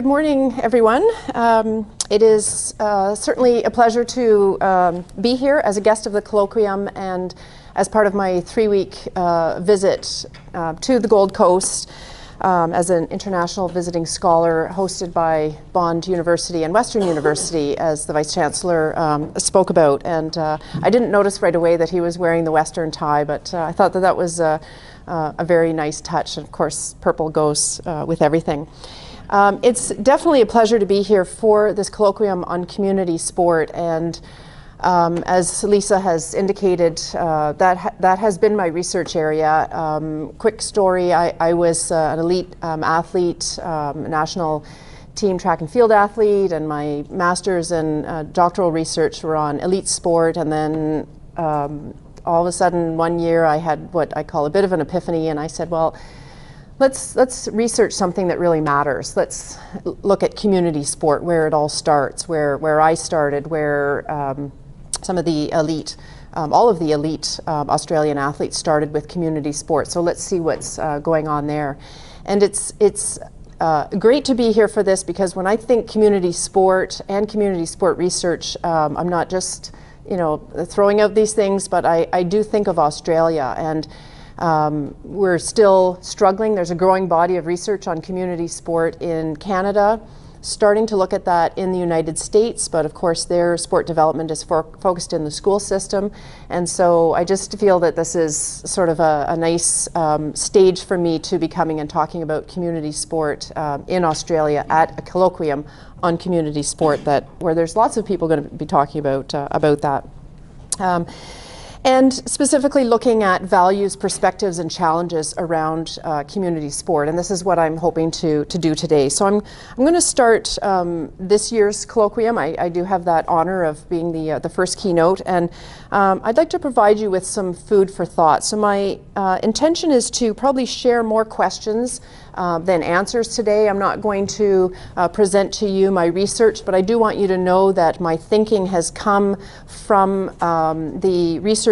Good morning, everyone. It is certainly a pleasure to be here as a guest of the Colloquium and as part of my 3-week visit to the Gold Coast as an international visiting scholar hosted by Bond University and Western University, as the Vice Chancellor spoke about. And I didn't notice right away that he was wearing the Western tie, but I thought that that was a very nice touch. And of course, purple goes with everything. It's definitely a pleasure to be here for this colloquium on community sport, and as Lisa has indicated, that has been my research area. Quick story, I was an elite athlete, national team track and field athlete, and my master's and doctoral research were on elite sport, and then all of a sudden one year I had what I call a bit of an epiphany, and I said, well, let's research something that really matters. Let's look at community sport, where it all starts, where I started, where some of the elite, all of the elite Australian athletes started with community sport. So let's see what's going on there. And it's great to be here for this, because when I think community sport and community sport research, I'm not just throwing out these things, but I do think of Australia, and we're still struggling. There's a growing body of research on community sport in Canada, starting to look at that in the United States, but of course their sport development is focused in the school system. And so I just feel that this is sort of a nice stage for me to be coming and talking about community sport in Australia at a colloquium on community sport, where there's lots of people going to be talking about that. And specifically looking at values, perspectives, and challenges around community sport. And this is what I'm hoping to do today. So I'm going to start this year's colloquium. I do have that honor of being the first keynote, and I'd like to provide you with some food for thought. So my intention is to probably share more questions than answers today. I'm not going to present to you my research, but I do want you to know that my thinking has come from the research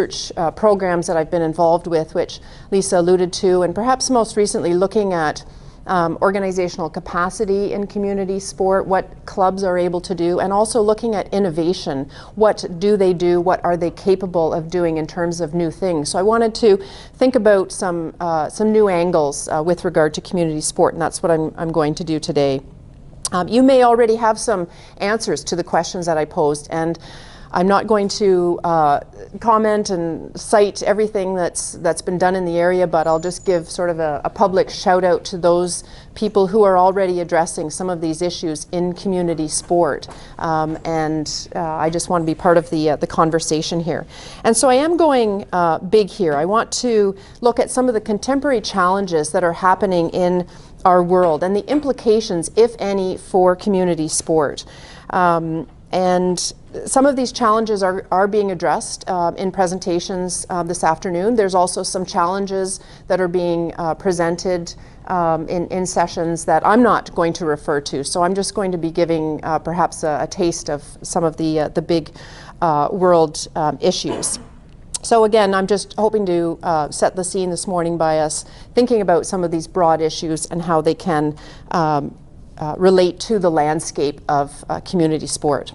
programs that I've been involved with, which Lisa alluded to, and perhaps most recently looking at organizational capacity in community sport, what clubs are able to do, and also looking at innovation. What do they do? What are they capable of doing in terms of new things? So I wanted to think about some new angles with regard to community sport, and that's what I'm going to do today. You may already have some answers to the questions that I posed, and I'm not going to comment and cite everything that's been done in the area, but I'll just give sort of a public shout out to those people who are already addressing some of these issues in community sport. I just want to be part of the conversation here. And so I am going big here. I want to look at some of the contemporary challenges that are happening in our world and the implications, if any, for community sport. And some of these challenges are being addressed in presentations this afternoon. There's also some challenges that are being presented in sessions that I'm not going to refer to. So I'm just going to be giving perhaps a taste of some of the big world issues. So again, I'm just hoping to set the scene this morning by us thinking about some of these broad issues and how they can relate to the landscape of community sport.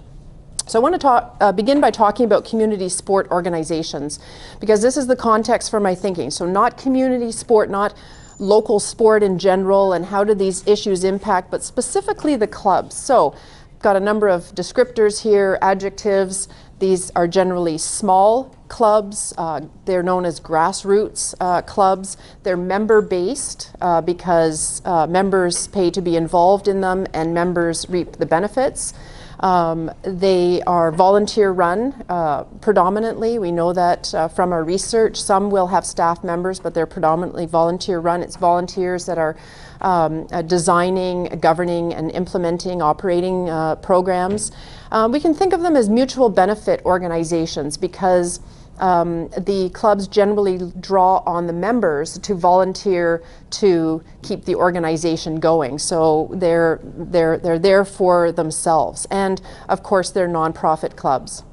So I want to begin by talking about community sport organizations, because this is the context for my thinking. So not community sport, not local sport in general, and how do these issues impact, but specifically the clubs. So I've got a number of descriptors here, adjectives. These are generally small clubs. They're known as grassroots clubs. They're member-based because members pay to be involved in them and members reap the benefits. They are volunteer-run predominantly. We know that from our research. Some will have staff members, but they're predominantly volunteer-run. It's volunteers that are designing, governing, and implementing, operating programs. We can think of them as mutual benefit organizations because the clubs generally draw on the members to volunteer to keep the organization going. So they're there for themselves. And of course, they're nonprofit clubs.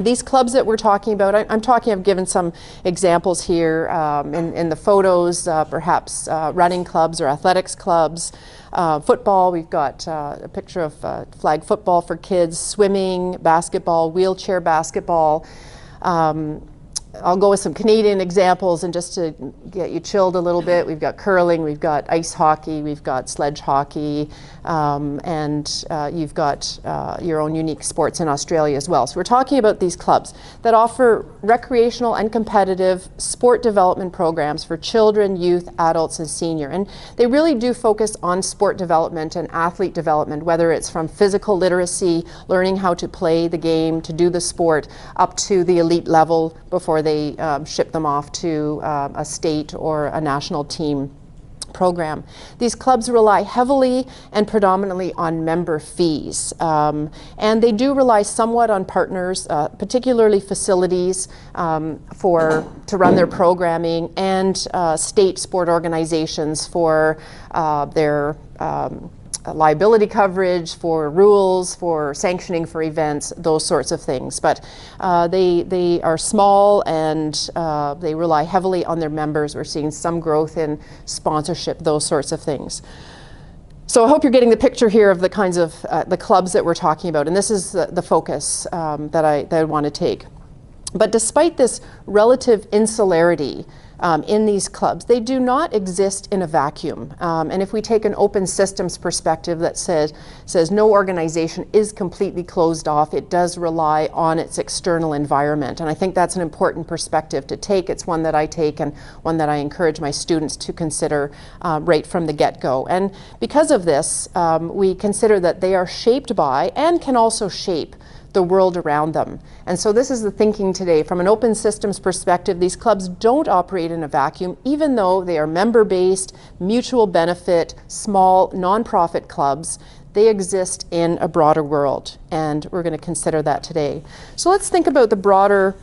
These clubs that we're talking about, I've given some examples here in the photos, perhaps running clubs or athletics clubs. Football, we've got a picture of flag football for kids, swimming, basketball, wheelchair basketball. I'll go with some Canadian examples, and just to get you chilled a little bit, we've got curling, we've got ice hockey, we've got sledge hockey, and you've got your own unique sports in Australia as well. So we're talking about these clubs that offer recreational and competitive sport development programs for children, youth, adults, and senior. And they really do focus on sport development and athlete development, whether it's from physical literacy, learning how to play the game, to do the sport, up to the elite level before they ship them off to a state or a national team program. These clubs rely heavily and predominantly on member fees, and they do rely somewhat on partners, particularly facilities to run their programming, and state sport organizations for their liability coverage, for rules, for sanctioning for events, those sorts of things. But they are small, and they rely heavily on their members. We're seeing some growth in sponsorship, those sorts of things. So I hope you're getting the picture here of the kinds of the clubs that we're talking about, and this is the focus that I want to take. But despite this relative insularity in these clubs, they do not exist in a vacuum. And if we take an open systems perspective that says no organization is completely closed off, it does rely on its external environment. And I think that's an important perspective to take. It's one that I take, and one that I encourage my students to consider right from the get-go. And because of this, we consider that they are shaped by and can also shape the world around them. And so this is the thinking today. From an open systems perspective, these clubs don't operate in a vacuum, even though they are member-based, mutual benefit, small, nonprofit clubs. They exist in a broader world, and we're going to consider that today. So let's think about the broader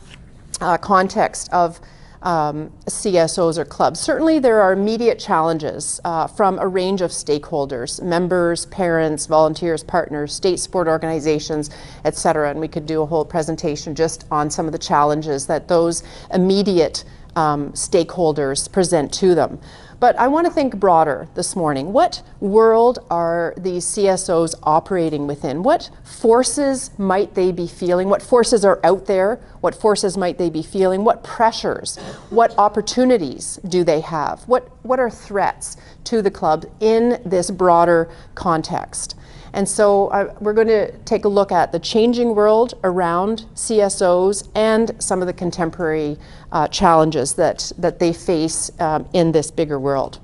context of CSOs or clubs. Certainly there are immediate challenges from a range of stakeholders, members, parents, volunteers, partners, state sport organizations, etc. And we could do a whole presentation just on some of the challenges that those immediate stakeholders present to them. But I want to think broader this morning. What world are these CSOs operating within? What forces might they be feeling? What forces are out there? What forces might they be feeling? What pressures? What opportunities do they have? What are threats to the club in this broader context? And so we're going to take a look at the changing world around CSOs and some of the contemporary challenges that they face in this bigger world.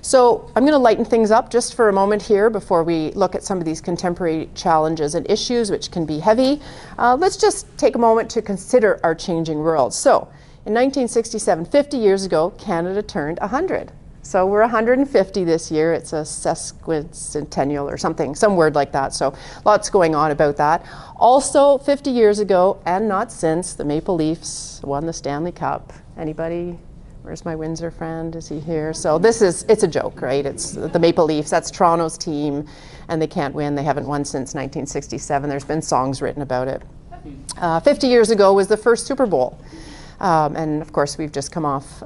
So I'm going to lighten things up just for a moment here before we look at some of these contemporary challenges and issues, which can be heavy. Let's just take a moment to consider our changing world. So in 1967, 50 years ago, Canada turned 100. So we're 150 this year. It's a sesquicentennial or something, some word like that. So lots going on about that. Also, 50 years ago, and not since, the Maple Leafs won the Stanley Cup. Anybody? Where's my Windsor friend? Is he here? So it's a joke, right? It's the Maple Leafs. That's Toronto's team, and they can't win. They haven't won since 1967. There's been songs written about it. 50 years ago was the first Super Bowl. And of course, we've just come off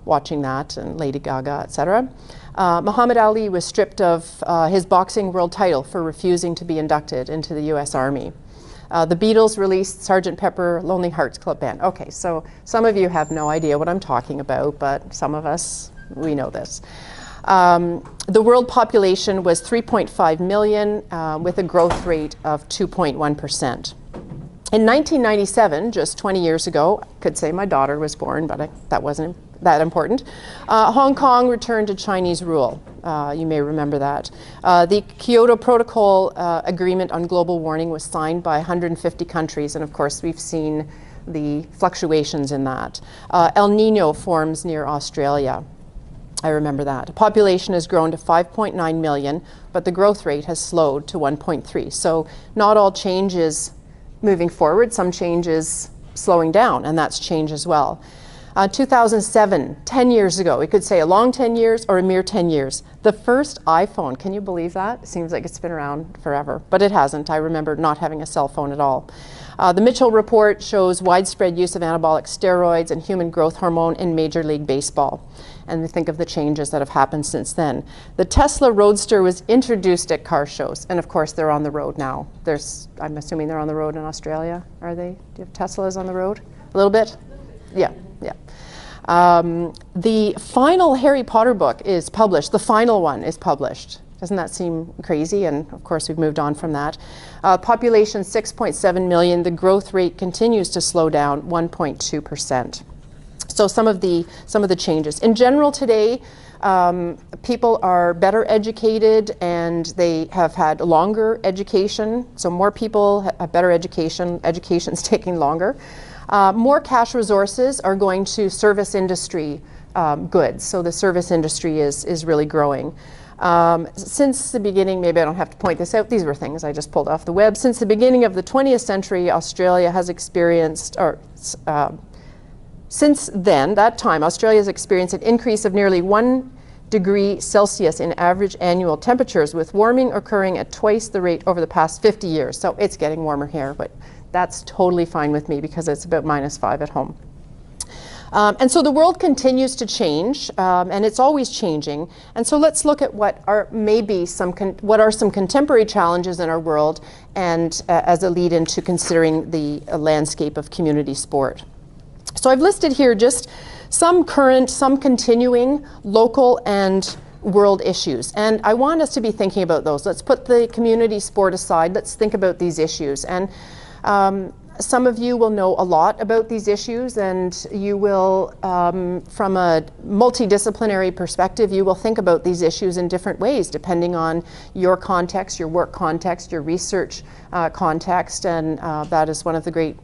watching that, and Lady Gaga, etc. Muhammad Ali was stripped of his boxing world title for refusing to be inducted into the US Army. The Beatles released Sgt. Pepper Lonely Hearts Club Band. Okay, so some of you have no idea what I'm talking about, but some of us, we know this. The world population was 3.5 million with a growth rate of 2.1%. In 1997, just 20 years ago, I could say my daughter was born, but that wasn't that important, Hong Kong returned to Chinese rule. You may remember that. The Kyoto Protocol Agreement on Global Warming was signed by 150 countries, and of course we've seen the fluctuations in that. El Nino forms near Australia. I remember that. Population has grown to 5.9 million, but the growth rate has slowed to 1.3. So not all change is moving forward. Some change is slowing down, and that's change as well. 2007, 10 years ago, we could say a long 10 years or a mere 10 years. The first iPhone, can you believe that? It seems like it's been around forever, but it hasn't. I remember not having a cell phone at all. The Mitchell report shows widespread use of anabolic steroids and human growth hormone in Major League Baseball. And we think of the changes that have happened since then. The Tesla Roadster was introduced at car shows, and of course they're on the road now. I'm assuming they're on the road in Australia, are they? Do you have Teslas on the road? A little bit? Yeah. Yeah. The final Harry Potter book is published. The final one is published. Doesn't that seem crazy? And of course we've moved on from that. Population 6.7 million. The growth rate continues to slow down, 1.2%. So some of the changes. In general today, people are better educated and they have had longer education. So more people have better education. Education's taking longer. More cash resources are going to service industry goods. So the service industry is really growing. Since the beginning, maybe I don't have to point this out, these were things I just pulled off the web. Since the beginning of the 20th century, Australia has experienced, since then, that time, Australia has experienced an increase of nearly 1 degree Celsius in average annual temperatures, with warming occurring at twice the rate over the past 50 years. So it's getting warmer here, but that's totally fine with me because it's about -5 at home. And so the world continues to change, and it's always changing. And so let's look at what are some contemporary challenges in our world, and as a lead into considering the landscape of community sport. So I've listed here just some current, some continuing, local and world issues. And I want us to be thinking about those. Let's put the community sport aside. Let's think about these issues. And some of you will know a lot about these issues, and you will, from a multidisciplinary perspective, you will think about these issues in different ways, depending on your context, your work context, your research context, and that is one of the great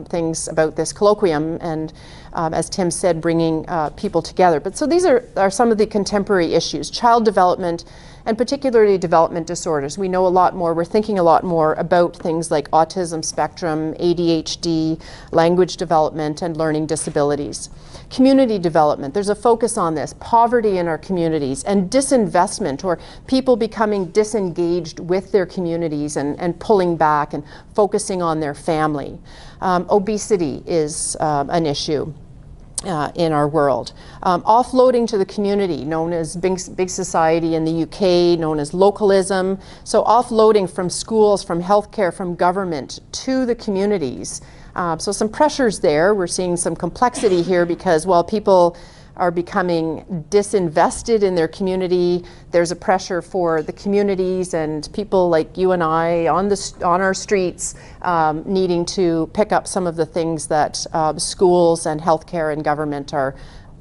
things about this colloquium, and as Tim said, bringing people together. But so these are some of the contemporary issues: child development, and particularly development disorders. We know a lot more, we're thinking a lot more about things like autism spectrum, ADHD, language development, and learning disabilities. Community development, there's a focus on this, poverty in our communities, and disinvestment, or people becoming disengaged with their communities and pulling back and focusing on their family. Obesity is an issue in our world. Offloading to the community, known as big society in the UK, known as localism. So offloading from schools, from healthcare, from government to the communities. So some pressures there. We're seeing some complexity here because while people are becoming disinvested in their community, there's a pressure for the communities and people like you and I on our streets needing to pick up some of the things that schools and healthcare and government are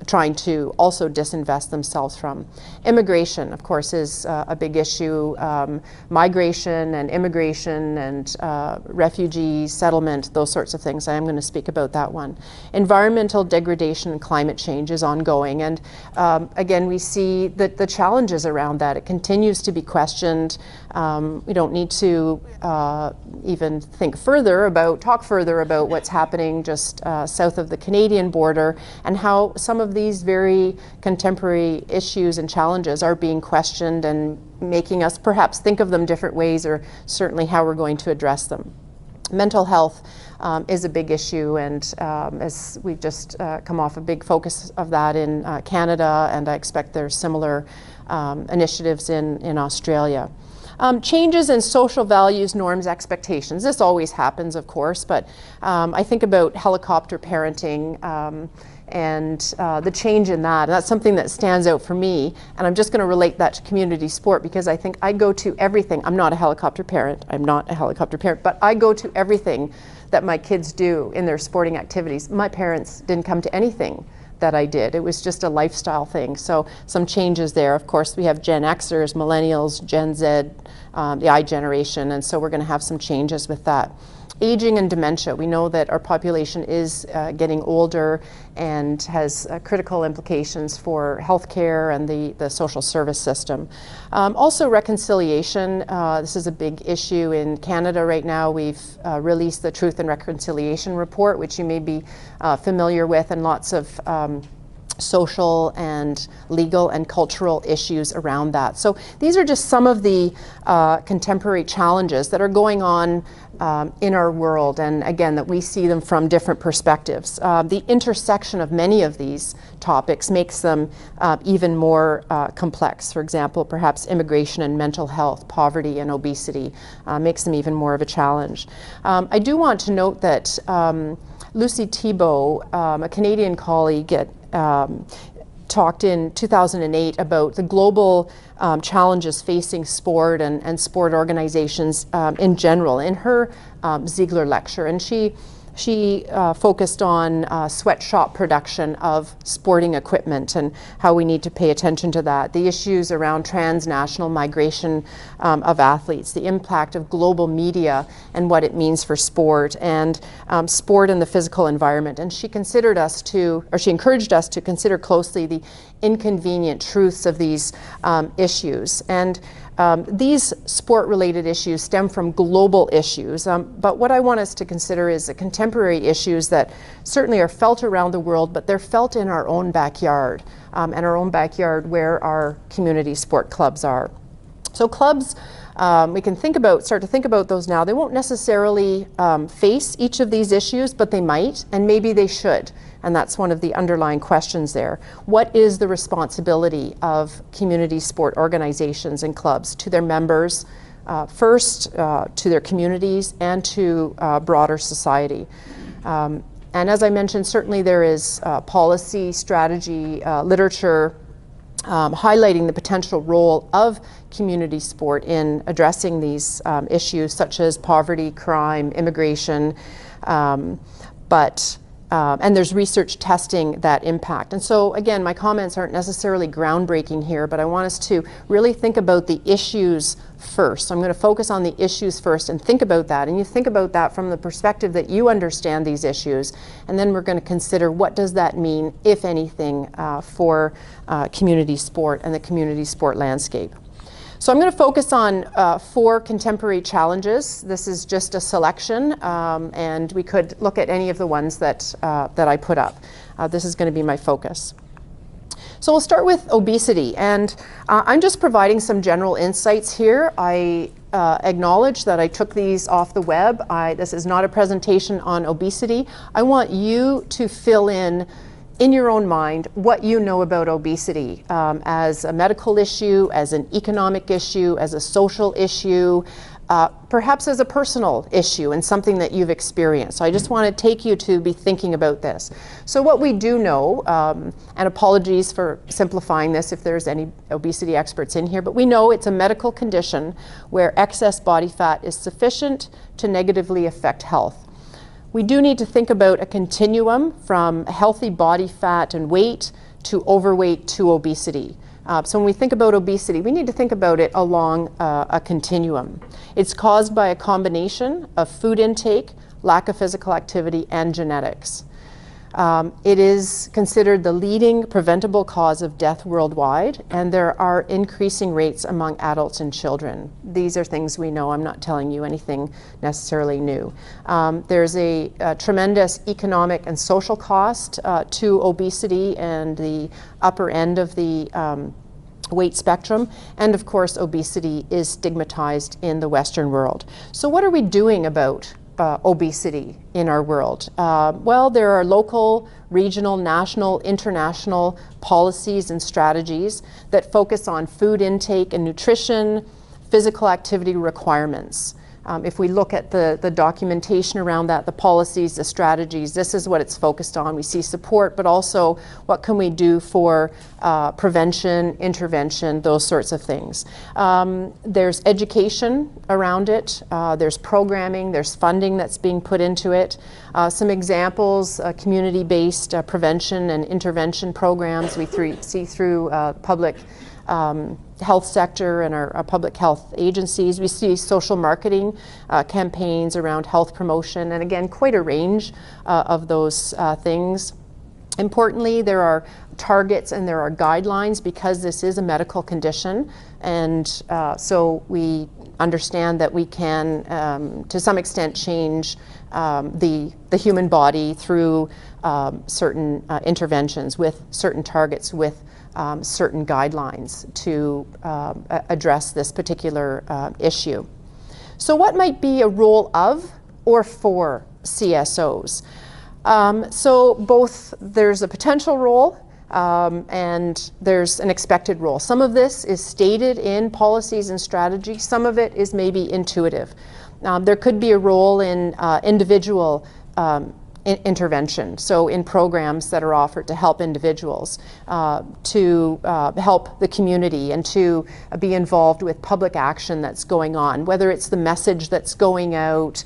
trying to also disinvest themselves from. Immigration, of course, is a big issue. Migration and immigration and refugee settlement, those sorts of things. I am going to speak about that one. Environmental degradation and climate change is ongoing. And again, we see that the challenges around that. It continues to be questioned. We don't need to even talk further about what's happening just south of the Canadian border, and how some of these very contemporary issues and challenges are being questioned and making us perhaps think of them different ways, or certainly how we're going to address them. Mental health is a big issue, and as we've just come off a big focus of that in Canada, and I expect there's similar initiatives in Australia. Changes in social values, norms, expectations. This always happens, of course, but I think about helicopter parenting and the change in that. And that's something that stands out for me. And I'm just going to relate that to community sport, because I think I go to everything. I'm not a helicopter parent, but I go to everything that my kids do in their sporting activities. My parents didn't come to anything that I did. It was just a lifestyle thing. So some changes there. Of course, we have Gen Xers, Millennials, Gen Z, the I generation, and so we're going to have some changes with that. Aging and dementia. We know that our population is getting older and has critical implications for healthcare and the social service system. Also reconciliation. This is a big issue in Canada right now. We've released the Truth and Reconciliation Report, which you may be familiar with, and lots of social and legal and cultural issues around that. So these are just some of the contemporary challenges that are going on in our world, and again, that we see them from different perspectives. The intersection of many of these topics makes them even more complex. For example, perhaps immigration and mental health, poverty and obesity makes them even more of a challenge. I do want to note that Lucy Thibault, a Canadian colleague at talked in 2008 about the global challenges facing sport and sport organizations in general in her Ziegler lecture, and she focused on sweatshop production of sporting equipment and how we need to pay attention to that, the issues around transnational migration of athletes, the impact of global media and what it means for sport, and sport in the physical environment. And she considered us to, or she encouraged us to consider closely the inconvenient truths of these issues. And these sport-related issues stem from global issues, but what I want us to consider is the contemporary issues that certainly are felt around the world, but they're felt in our own backyard, and our own backyard where our community sport clubs are. So clubs, we can start to think about those now. They won't necessarily face each of these issues, but they might, and maybe they should. And that's one of the underlying questions there. What is the responsibility of community sport organizations and clubs to their members, first to their communities, and to broader society? And as I mentioned, certainly there is policy, strategy, literature highlighting the potential role of community sport in addressing these issues such as poverty, crime, immigration, and there's research testing that impact. And so again, my comments aren't necessarily groundbreaking here, but I want us to really think about the issues first. So I'm going to focus on the issues first and think about that. And you think about that from the perspective that you understand these issues. And then we're going to consider what does that mean, if anything, for community sport and the community sport landscape. So I'm going to focus on 4 contemporary challenges. This is just a selection, and we could look at any of the ones that I put up. This is going to be my focus. So we'll start with obesity, and I'm just providing some general insights here. I acknowledge that I took these off the web. This is not a presentation on obesity. I want you to fill in your own mind what you know about obesity as a medical issue, as an economic issue, as a social issue, perhaps as a personal issue and something that you've experienced. So I just want to take you to be thinking about this. So what we do know, and apologies for simplifying this if there's any obesity experts in here, but we know it's a medical condition where excess body fat is sufficient to negatively affect health. We do need to think about a continuum from healthy body fat and weight to overweight to obesity. So when we think about obesity, we need to think about it along a continuum. It's caused by a combination of food intake, lack of physical activity, and genetics. It is considered the leading preventable cause of death worldwide, and there are increasing rates among adults and children. These are things we know. I'm not telling you anything necessarily new. There's a tremendous economic and social cost to obesity and the upper end of the weight spectrum, and of course obesity is stigmatized in the Western world. So what are we doing about obesity in our world? Well, there are local, regional, national, international policies and strategies that focus on food intake and nutrition, physical activity requirements. If we look at the documentation around that, the policies, the strategies, this is what it's focused on. We see support, but also what can we do for prevention, intervention, those sorts of things. There's education around it. There's programming. There's funding that's being put into it. Some examples, community-based prevention and intervention programs we see through public health sector and our public health agencies. We see social marketing campaigns around health promotion, and again, quite a range of those things. Importantly, there are targets and there are guidelines because this is a medical condition, and so we understand that we can, to some extent, change the human body through certain interventions with certain targets, with certain guidelines to address this particular issue. So what might be a role of or for CSOs? So both, there's a potential role and there's an expected role. Some of this is stated in policies and strategy. Some of it is maybe intuitive. There could be a role in individual intervention, so in programs that are offered to help individuals, to help the community, and to be involved with public action that's going on, whether it's the message that's going out,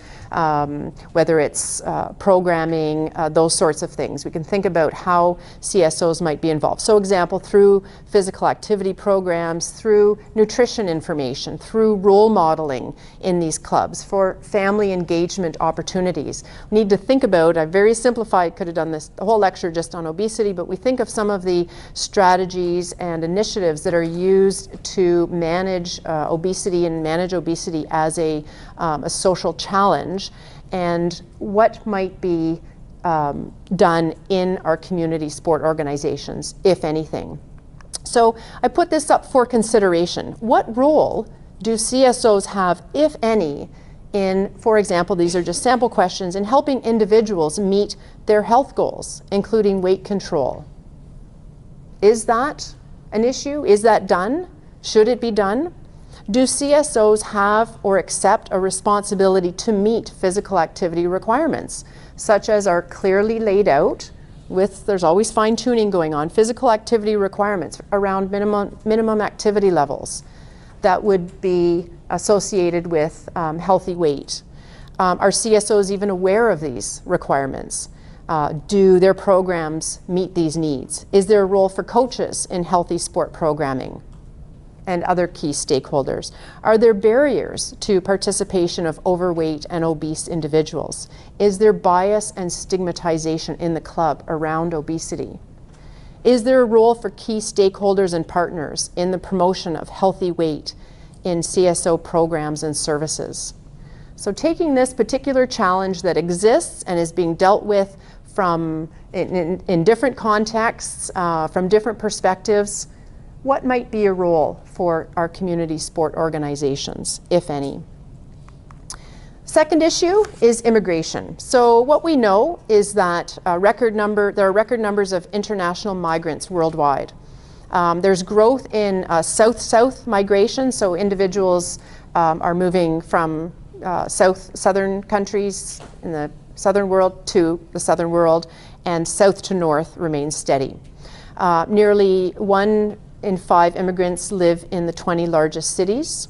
whether it's programming, those sorts of things. We can think about how CSOs might be involved. So example, through physical activity programs, through nutrition information, through role modeling in these clubs, for family engagement opportunities. We need to think about, I very simplified, could have done this the whole lecture just on obesity, but we think of some of the strategies and initiatives that are used to manage obesity and manage obesity as a social challenge, and what might be done in our community sport organizations, if anything. So I put this up for consideration. What role do CSOs have, if any, in, for example, these are just sample questions, in helping individuals meet their health goals, including weight control? Is that an issue? Is that done? Should it be done? Do CSOs have or accept a responsibility to meet physical activity requirements, such as are clearly laid out with, there's always fine-tuning going on, physical activity requirements around minimum activity levels that would be associated with healthy weight? Are CSOs even aware of these requirements? Do their programs meet these needs? Is there a role for coaches in healthy sport programming and other key stakeholders? Are there barriers to participation of overweight and obese individuals? Is there bias and stigmatization in the club around obesity? Is there a role for key stakeholders and partners in the promotion of healthy weight in CSO programs and services? So taking this particular challenge that exists and is being dealt with from in different contexts, from different perspectives, what might be a role for our community sport organizations, if any? Second issue is immigration. So what we know is that there are record numbers of international migrants worldwide. There's growth in south-south migration, so individuals are moving from southern countries in the southern world to the southern world, and south to north remains steady. Nearly 1 in 5 immigrants live in the 20 largest cities.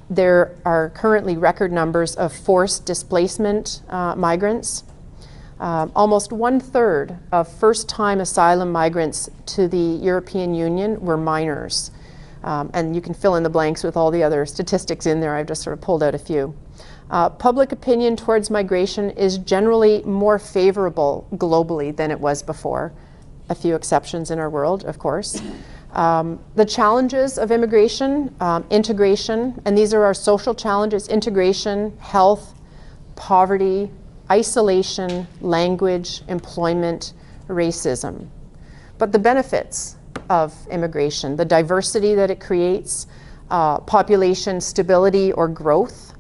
There are currently record numbers of forced displacement migrants. Almost 1/3 of first-time asylum migrants to the European Union were minors. And you can fill in the blanks with all the other statistics in there. I've just sort of pulled out a few. Public opinion towards migration is generally more favorable globally than it was before. A few exceptions in our world, of course. The challenges of immigration, integration, and these are our social challenges: integration, health, poverty, isolation, language, employment, racism. But the benefits of immigration, the diversity that it creates, population stability or growth,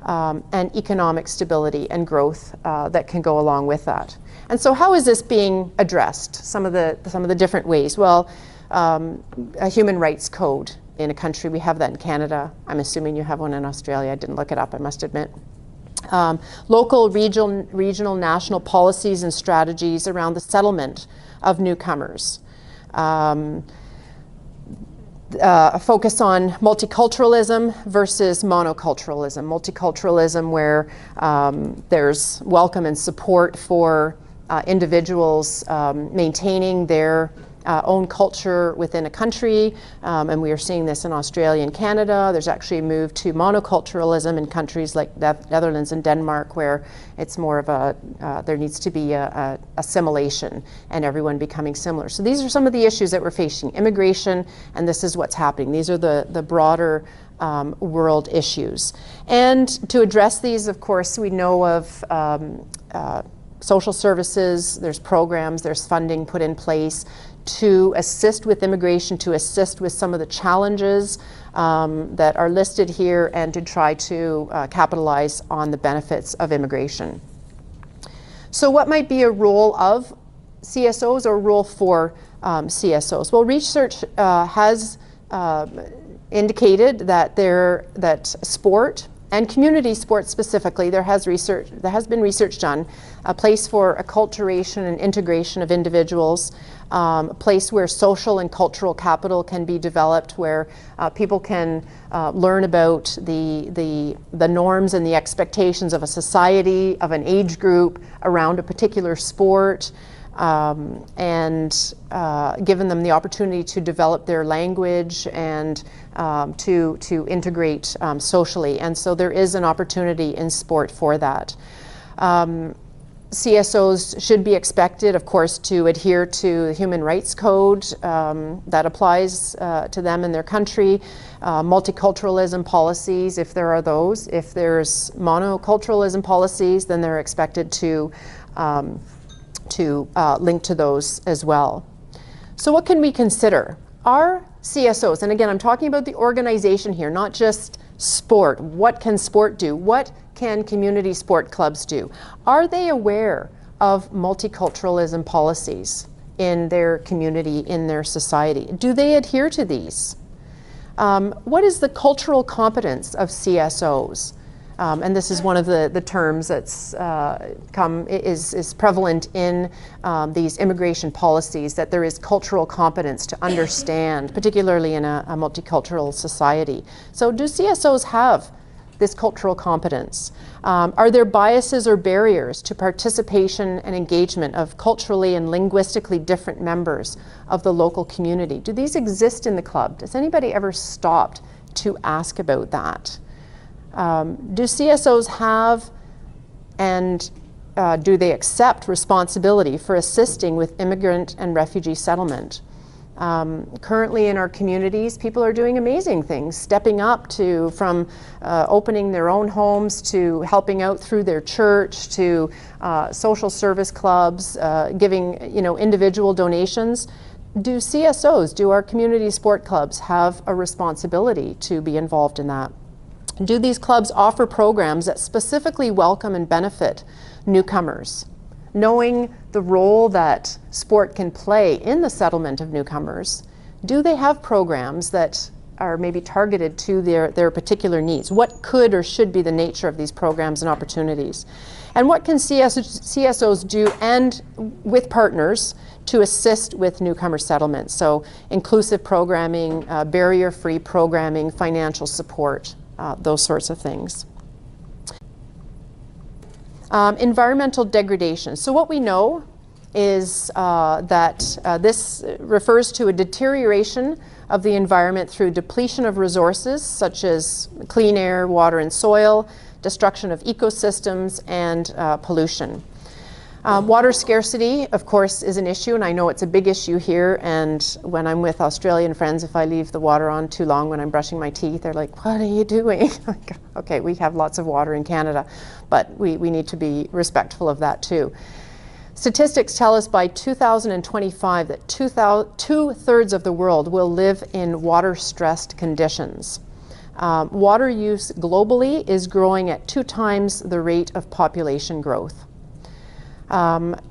and economic stability and growth that can go along with that. And so how is this being addressed? Some of the different ways. Well, a human rights code in a country. We have that in Canada. I'm assuming you have one in Australia. I didn't look it up, I must admit. Local, regional, national policies and strategies around the settlement of newcomers. A focus on multiculturalism versus monoculturalism. Multiculturalism where there's welcome and support for individuals maintaining their own culture within a country, and we are seeing this in Australia and Canada. There's actually a move to monoculturalism in countries like Netherlands and Denmark, where it's more of a, there needs to be a assimilation and everyone becoming similar. So these are some of the issues that we're facing: immigration, and this is what's happening. These are the broader world issues. And to address these, of course, we know of social services, there's programs, there's funding put in place to assist with immigration, to assist with some of the challenges that are listed here, and to try to capitalize on the benefits of immigration. So what might be a role of CSOs, or a role for CSOs? Well, research has indicated that sport, and community sports specifically, there has been research done, a place for acculturation and integration of individuals, a place where social and cultural capital can be developed, where people can learn about the norms and the expectations of a society, of an age group around a particular sport, and given them the opportunity to develop their language and to integrate socially. And so there is an opportunity in sport for that. CSOs should be expected, of course, to adhere to the Human Rights Code that applies to them in their country, multiculturalism policies, if there are those. If there's monoculturalism policies, then they're expected to link to those as well. So what can we consider? Are CSOs, and again, I'm talking about the organization here, not just sport. What can sport do? What can community sport clubs do? Are they aware of multiculturalism policies in their community, in their society? Do they adhere to these? What is the cultural competence of CSOs? And this is one of the terms that's is prevalent in these immigration policies, that there is cultural competence to understand, particularly in a multicultural society. So do CSOs have this cultural competence? Are there biases or barriers to participation and engagement of culturally and linguistically different members of the local community? Do these exist in the club? Does anybody ever stopped to ask about that? Do CSOs have, and do they accept responsibility for assisting with immigrant and refugee settlement? Currently in our communities, people are doing amazing things, stepping up from opening their own homes, to helping out through their church, to social service clubs, giving individual donations. Do CSOs, do our community sport clubs have a responsibility to be involved in that? Do these clubs offer programs that specifically welcome and benefit newcomers? Knowing the role that sport can play in the settlement of newcomers, do they have programs that are maybe targeted to their particular needs? What could or should be the nature of these programs and opportunities? And what can CSOs do, and with partners, to assist with newcomer settlements? So inclusive programming, barrier-free programming, financial support, those sorts of things. Environmental degradation. So what we know is that this refers to a deterioration of the environment through depletion of resources such as clean air, water and soil, destruction of ecosystems, and pollution. Water scarcity, of course, is an issue, and I know it's a big issue here. And when I'm with Australian friends, if I leave the water on too long when I'm brushing my teeth, they're like, "What are you doing?" Okay, we have lots of water in Canada, but we need to be respectful of that too. Statistics tell us by 2025 that two-thirds of the world will live in water-stressed conditions. Water use globally is growing at 2 times the rate of population growth.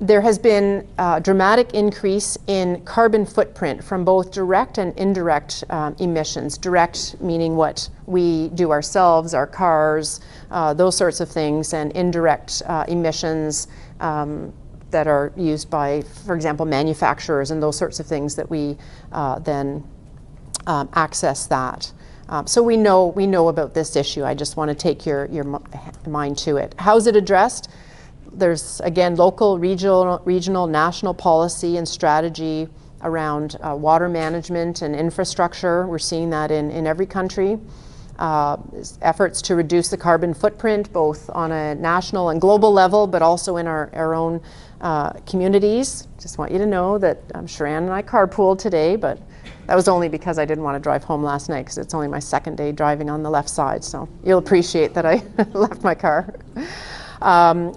There has been a dramatic increase in carbon footprint from both direct and indirect emissions. Direct meaning what we do ourselves, our cars, those sorts of things, and indirect emissions that are used by, for example, manufacturers and those sorts of things that we then access that. So we know about this issue. I just want to take your mind to it. How is it addressed? There's, again, local, regional, national policy and strategy around water management and infrastructure. We're seeing that in every country. Efforts to reduce the carbon footprint, both on a national and global level, but also in our own communities. Just want you to know that Sharan and I carpooled today, but that was only because I didn't want to drive home last night, because it's only my second day driving on the left side, so you'll appreciate that I left my car.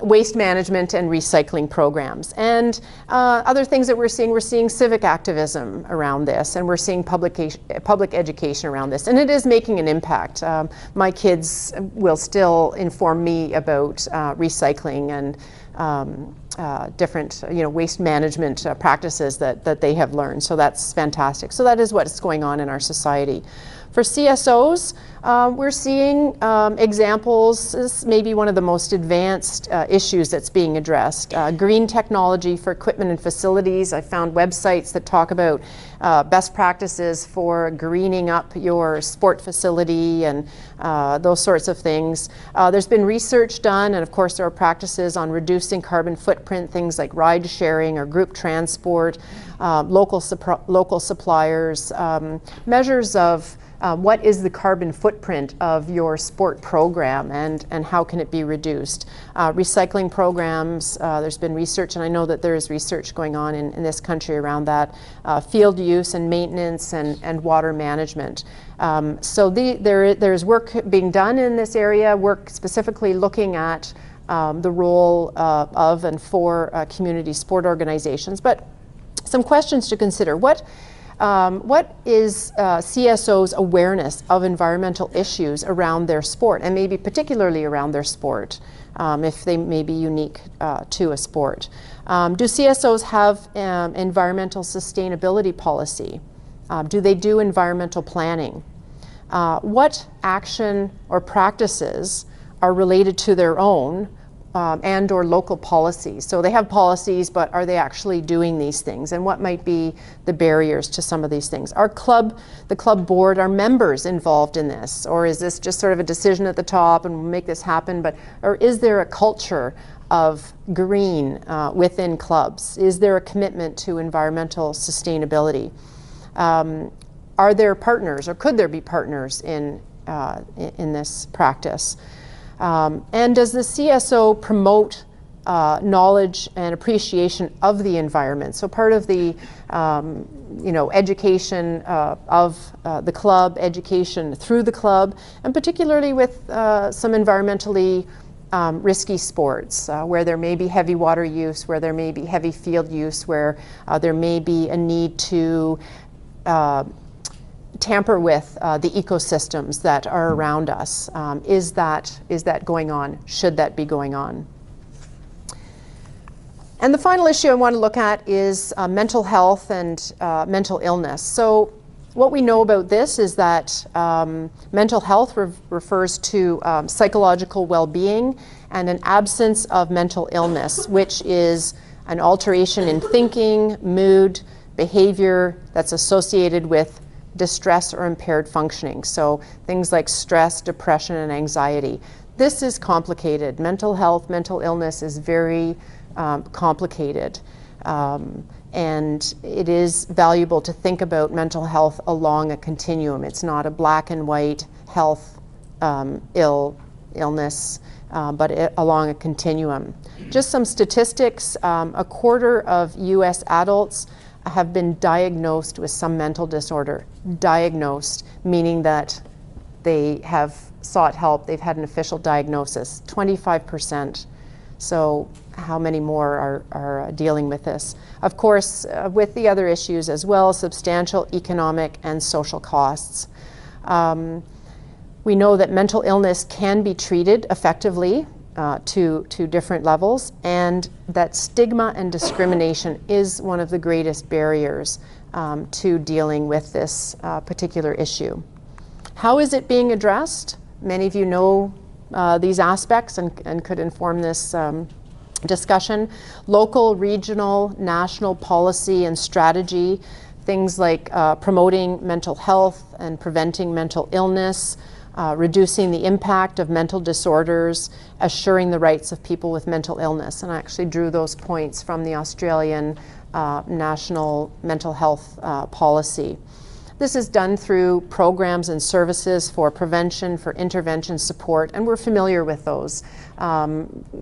Waste management and recycling programs. And other things that we're seeing civic activism around this, and we're seeing public education around this, and it is making an impact. My kids will still inform me about recycling and different waste management practices that they have learned, so that's fantastic. So that is what's going on in our society. For CSOs, we're seeing examples. This may be one of the most advanced issues that's being addressed. Green technology for equipment and facilities. I found websites that talk about best practices for greening up your sport facility and those sorts of things. There's been research done, and of course there are practices on reducing carbon footprint, things like ride sharing or group transport, local suppliers, measures of what is the carbon footprint of your sport program, and how can it be reduced? Recycling programs, there's been research, and I know that there is research going on in this country around that. Field use and maintenance and water management. So there's work being done in this area, work specifically looking at the role of and for community sport organizations. But some questions to consider. What is CSO's awareness of environmental issues around their sport, and maybe particularly around their sport, if they may be unique to a sport? Do CSOs have environmental sustainability policy? Do they do environmental planning? What action or practices are related to their own and or local policies? So they have policies, but are they actually doing these things? And what might be the barriers to some of these things? Are the club board, are members involved in this? Or is this just sort of a decision at the top and we'll make this happen? Or is there a culture of green within clubs? Is there a commitment to environmental sustainability? Are there partners, or could there be partners in this practice? And does the CSO promote knowledge and appreciation of the environment? So part of the education of the club, education through the club, and particularly with some environmentally risky sports, where there may be heavy water use, where there may be heavy field use, where there may be a need to tamper with the ecosystems that are around us. Is that going on? Should that be going on? And the final issue I want to look at is mental health and mental illness. So what we know about this is that mental health refers to psychological well-being and an absence of mental illness, which is an alteration in thinking, mood, behavior that's associated with distress or impaired functioning. So things like stress, depression, and anxiety. This is complicated. Mental health, mental illness is very complicated. And it is valuable to think about mental health along a continuum. It's not a black and white health, illness, but along a continuum. Just some statistics. A quarter of US adults have been diagnosed with some mental disorder. Diagnosed, meaning that they have sought help, they've had an official diagnosis. 25%. So how many more are dealing with this? Of course, with the other issues as well, substantial economic and social costs. We know that mental illness can be treated effectively to different levels, and that stigma and discrimination is one of the greatest barriers to dealing with this particular issue. How is it being addressed? Many of you know these aspects and could inform this discussion. Local, regional, national policy and strategy, things like promoting mental health and preventing mental illness, reducing the impact of mental disorders, assuring the rights of people with mental illness. And I actually drew those points from the Australian national mental health policy. This is done through programs and services for prevention, for intervention support, and we're familiar with those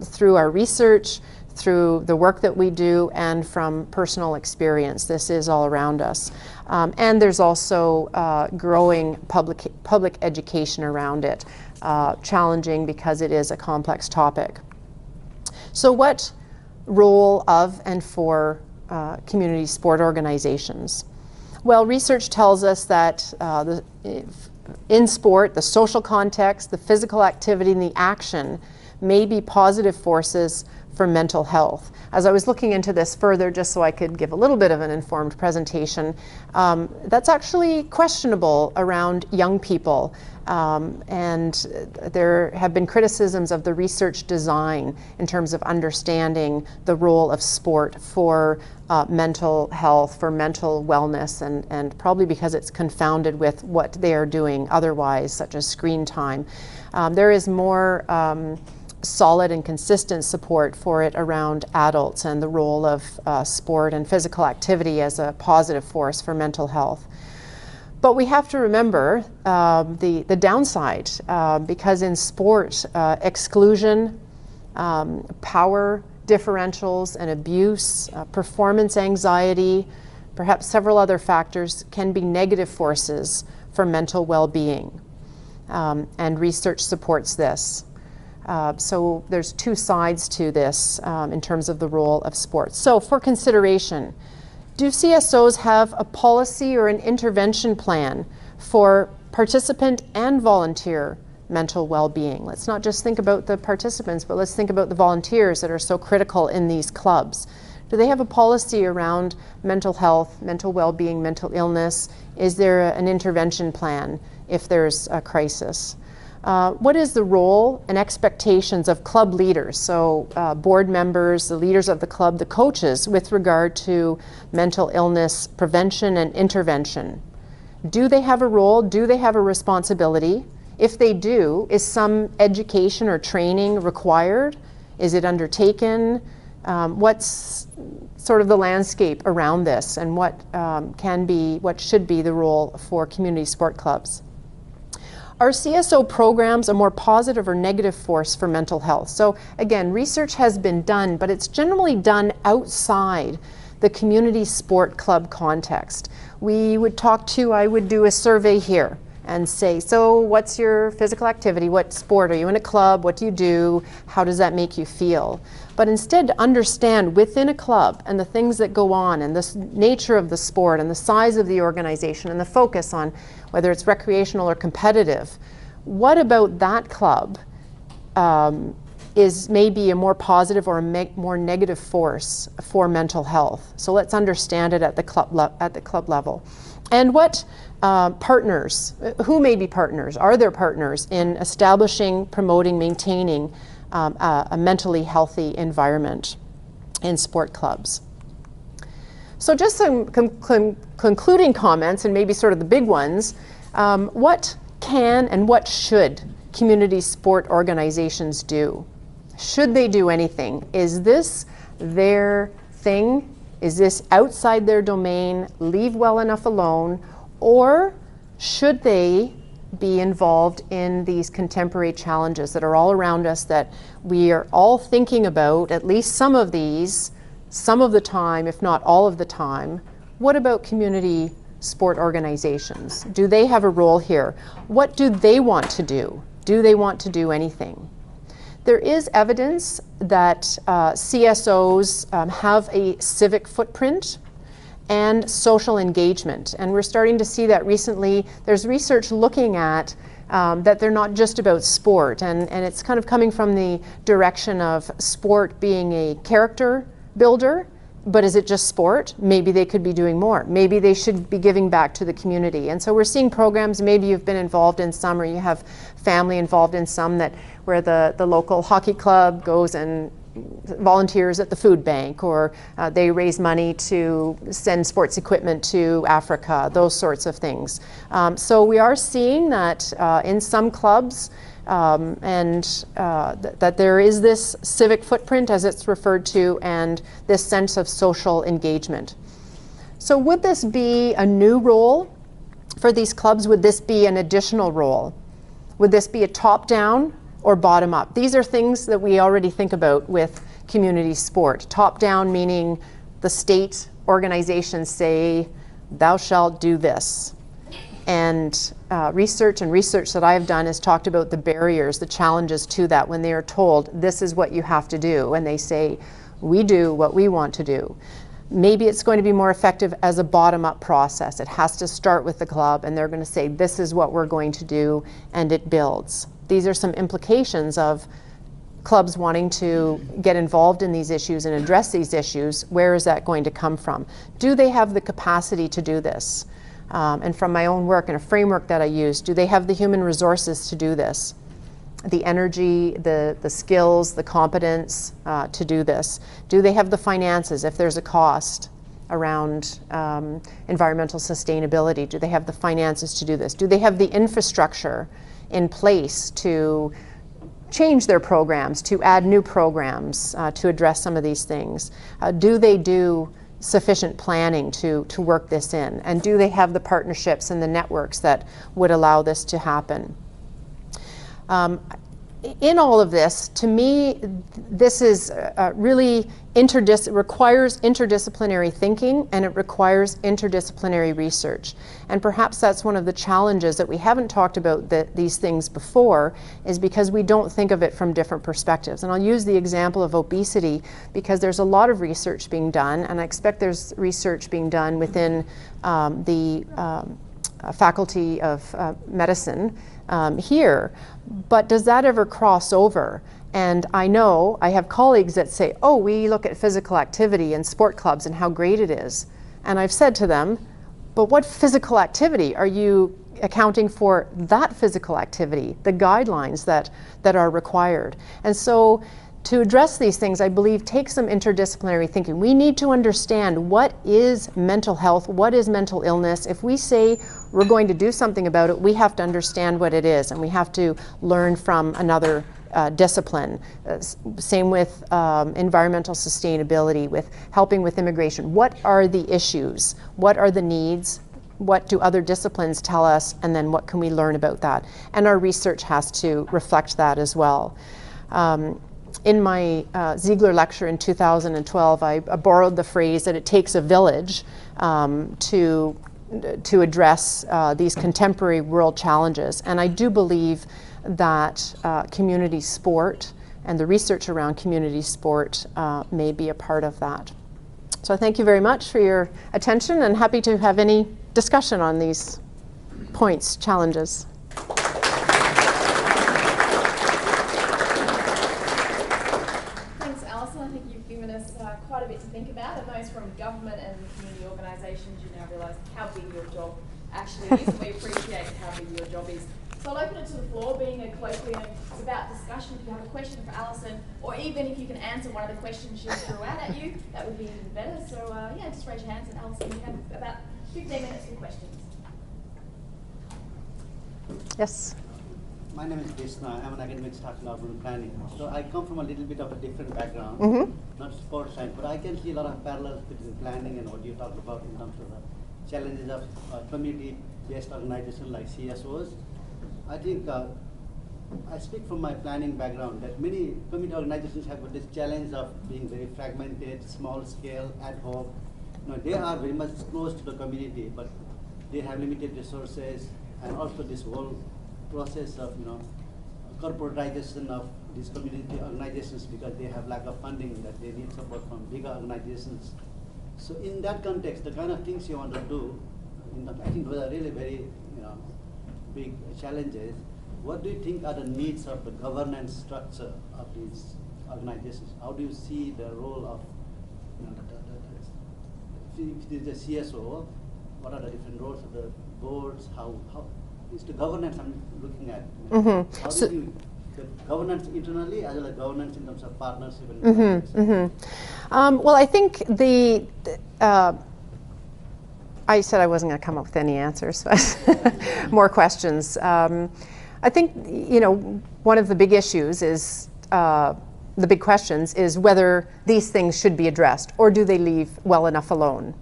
through our research, through the work that we do, and from personal experience. This is all around us. And there's also growing public education around it, challenging because it is a complex topic. So what role of and for community sport organizations? Well, research tells us that in sport, the social context, the physical activity, and the action may be positive forces for mental health. As I was looking into this further, just so I could give a little bit of an informed presentation, that's actually questionable around young people. And there have been criticisms of the research design in terms of understanding the role of sport for mental health, for mental wellness, and probably because it's confounded with what they are doing otherwise, such as screen time. There is more solid and consistent support for it around adults and the role of sport and physical activity as a positive force for mental health. But we have to remember the downside, because in sport, exclusion, power differentials and abuse, performance anxiety, perhaps several other factors can be negative forces for mental well-being. And research supports this. So there's two sides to this in terms of the role of sports. So for consideration, do CSOs have a policy or an intervention plan for participant and volunteer mental well-being? Let's not just think about the participants, but let's think about the volunteers that are so critical in these clubs. Do they have a policy around mental health, mental well-being, mental illness? Is there an intervention plan if there's a crisis? What is the role and expectations of club leaders, so board members, the leaders of the club, the coaches, with regard to mental illness prevention and intervention? Do they have a role? Do they have a responsibility? If they do, is some education or training required? Is it undertaken? What's sort of the landscape around this, and what should be the role for community sport clubs? Are CSO programs a more positive or negative force for mental health? So again, research has been done, but it's generally done outside the community sport club context. I would do a survey here and say, so what's your physical activity? What sport? Are you in a club? What do you do? How does that make you feel? But instead to understand within a club and the things that go on and the nature of the sport and the size of the organization and the focus on whether it's recreational or competitive, what about that club is maybe a more positive or a more negative force for mental health? So let's understand it at the club level. And what partners, who may be partners? Are there partners in establishing, promoting, maintaining a mentally healthy environment in sport clubs? So just some concluding comments, and maybe sort of the big ones. What can and what should community sport organizations do? Should they do anything? Is this their thing? Is this outside their domain? Leave well enough alone? Or should they be involved in these contemporary challenges that are all around us, that we are all thinking about, at least some of these, some of the time, if not all of the time? What about community sport organizations? Do they have a role here? What do they want to do? Do they want to do anything? There is evidence that CSOs have a civic footprint and social engagement, and we're starting to see that recently. There's research looking at that they're not just about sport, and it's kind of coming from the direction of sport being a character builder, but is it just sport? Maybe they could be doing more. Maybe they should be giving back to the community. And so we're seeing programs, maybe you've been involved in some, or you have family involved in some, where the local hockey club goes and volunteers at the food bank, or they raise money to send sports equipment to Africa, those sorts of things. So we are seeing that in some clubs, that there is this civic footprint, as it's referred to, and this sense of social engagement. So would this be a new role for these clubs? Would this be an additional role? Would this be a top-down or bottom-up? These are things that we already think about with community sport. Top-down meaning the state organizations say, thou shalt do this. And research that I have done has talked about the barriers, the challenges to that when they are told, this is what you have to do. And they say, we do what we want to do. Maybe it's going to be more effective as a bottom-up process. It has to start with the club, and they're going to say, this is what we're going to do, and it builds. These are some implications of clubs wanting to get involved in these issues and address these issues. Where is that going to come from? Do they have the capacity to do this? And from my own work and a framework that I use, do they have the human resources to do this? The energy, the skills, the competence to do this? Do they have the finances if there's a cost around environmental sustainability? Do they have the finances to do this? Do they have the infrastructure in place to change their programs, to add new programs to address some of these things? Do they do sufficient planning to work this in? And do they have the partnerships and the networks that would allow this to happen? In all of this, to me, this is really requires interdisciplinary thinking, and it requires interdisciplinary research. And perhaps that's one of the challenges that we haven't talked about these things before, is because we don't think of it from different perspectives. And I'll use the example of obesity because there's a lot of research being done, and I expect there's research being done within the Faculty of Medicine here, but does that ever cross over? And I know I have colleagues that say, oh, we look at physical activity in sport clubs and how great it is. And I've said to them, but what physical activity are you accounting for? That physical activity, the guidelines that are required. And so to address these things, I believe, takes some interdisciplinary thinking. We need to understand what is mental health, what is mental illness. If we say we're going to do something about it, we have to understand what it is, and we have to learn from another discipline. Same with environmental sustainability, with helping with immigration. What are the issues? What are the needs? What do other disciplines tell us? And then what can we learn about that? And our research has to reflect that as well. In my Ziegler lecture in 2012, I borrowed the phrase that it takes a village to address these contemporary world challenges. And I do believe that community sport and the research around community sport may be a part of that. So thank you very much for your attention, and happy to have any discussion on these points, challenges. Quite a bit to think about, and those from government and community organisations, you now realise how big your job actually is, and we appreciate how big your job is. So I'll open it to the floor. Being a colloquium, it's about discussion. If you have a question for Alison, or even if you can answer one of the questions she threw out at you, that would be even better. So yeah, just raise your hands, and Alison, you have about 15 minutes for questions. Yes. My name is Krishna. I'm an academic staff in urban planning. So I come from a little bit of a different background, not sports science, but I can see a lot of parallels between planning and what you talked about in terms of the challenges of community-based organizations like CSOs. I think I speak from my planning background that many community organizations have this challenge of being very fragmented, small scale, ad hoc. They are very much close to the community, but they have limited resources, and also this whole process of corporatization of these community organizations because they have lack of funding, that they need support from bigger organizations. So in that context, the kind of things you want to do, I think those are really very big challenges. What do you think are the needs of the governance structure of these organizations? How do you see the role of if it is a CSO, what are the different roles of the boards? How is the governance I'm looking at? How do you the governance internally as well as governance in terms of partnership and well, I think I said I wasn't going to come up with any answers, but more questions. I think, you know, one of the big issues is, the big questions is whether these things should be addressed, or do they leave well enough alone?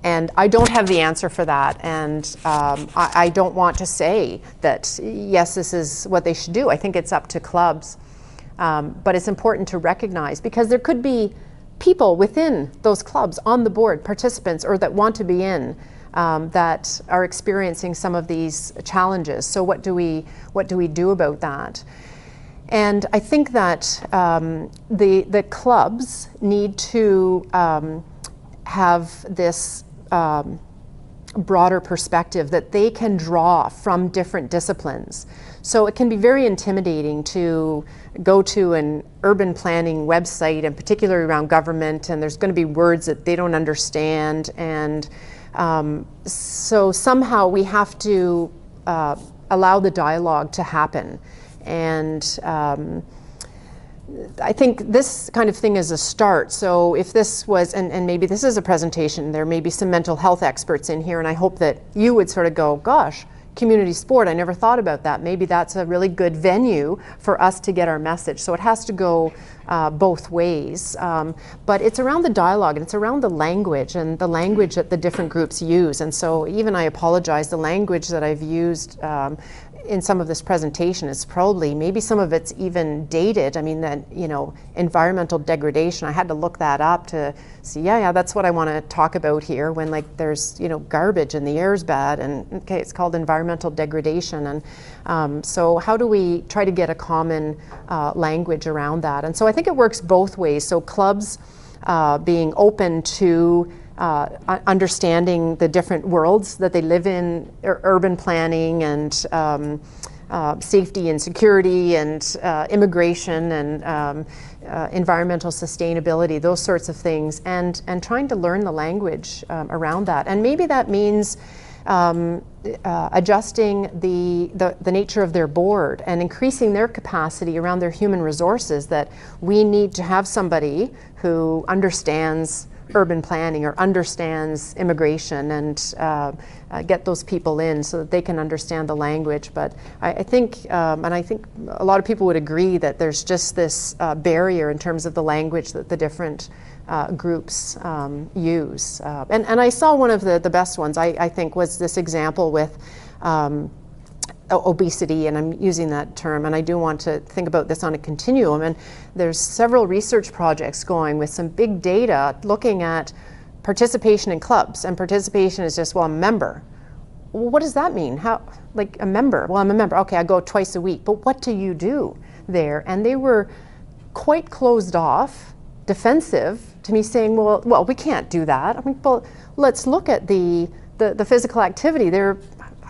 And I don't have the answer for that, and I don't want to say that, yes, this is what they should do. I think it's up to clubs. But it's important to recognize, because there could be people within those clubs on the board, participants, or that want to be in, that are experiencing some of these challenges. So what do we do about that? And I think that the clubs need to have this broader perspective that they can draw from different disciplines. So it can be very intimidating to go to an urban planning website, and particularly around government, and there's going to be words that they don't understand, and so somehow we have to allow the dialogue to happen. And I think this kind of thing is a start. So if this was, and maybe this is a presentation, there may be some mental health experts in here, and I hope that you would sort of go, gosh, community sport, I never thought about that. Maybe that's a really good venue for us to get our message. So it has to go both ways. But it's around the dialogue, and it's around the language, and the language that the different groups use. And so even, I apologize, the language that I've used in some of this presentation is probably, maybe some of it's even dated. I mean, that, you know, environmental degradation, I had to look that up to see, yeah, that's what I want to talk about here, when, like, there's, you know, garbage and the air's bad, and okay, it's called environmental degradation. And so how do we try to get a common language around that? And so I think it works both ways. So clubs being open to understanding the different worlds that they live in, urban planning, and safety and security, and immigration, and environmental sustainability, those sorts of things, and trying to learn the language around that. And maybe that means adjusting the nature of their board and increasing their capacity around their human resources, that we need to have somebody who understands urban planning or understands immigration, and get those people in so that they can understand the language. But I think, and I think a lot of people would agree, that there's just this barrier in terms of the language that the different groups use. And I saw one of the best ones, I think, was this example with obesity, and I'm using that term, and I do want to think about this on a continuum. And there's several research projects going with some big data looking at participation in clubs, and participation is just, well, I'm a member. Well, what does that mean? How, like, a member? Well, I'm a member. Okay, I go twice a week, but what do you do there? And they were quite closed off, defensive to me, saying, well, we can't do that. I mean, well, let's look at the physical activity.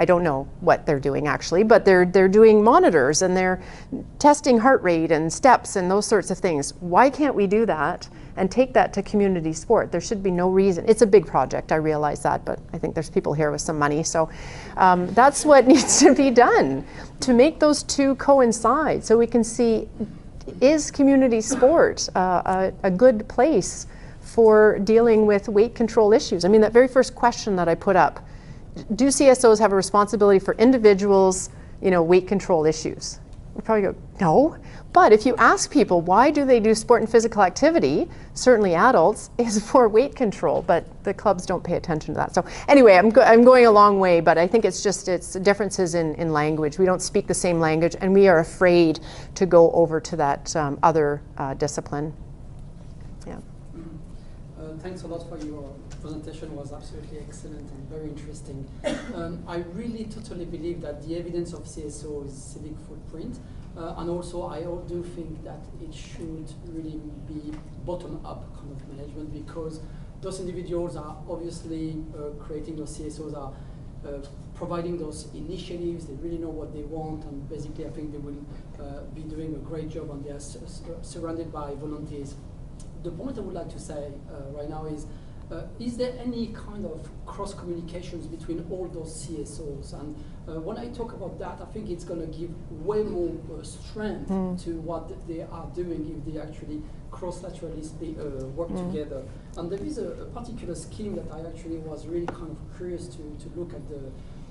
I don't know what they're doing actually, but they're doing monitors, and they're testing heart rate and steps and those sorts of things. Why can't we do that and take that to community sport? There should be no reason. It's a big project, I realize that, but I think there's people here with some money. So that's what needs to be done, to make those two coincide, so we can see, is community sport a good place for dealing with weight control issues? I mean, that very first question that I put up, do CSOs have a responsibility for individuals, you know, weight control issues? We'll probably go, no. But if you ask people, why do they do sport and physical activity, certainly adults, is for weight control, but the clubs don't pay attention to that. So anyway, I'm going a long way, but I think it's differences in language. We don't speak the same language, and we are afraid to go over to that other discipline. Yeah. Thanks a lot for your presentation. Was absolutely excellent and very interesting. I really totally believe that the evidence of CSO is civic footprint, and also I do think that it should really be bottom-up kind of management, because those individuals are obviously creating those CSOs, are providing those initiatives. They really know what they want, and basically I think they will be doing a great job, and they are surrounded by volunteers. The point I would like to say right now is there any kind of cross communications between all those CSOs? And when I talk about that, I think it's going to give way more strength to what they are doing if they actually cross-laterally work together. And there is a particular scheme that I actually was really kind of curious to look at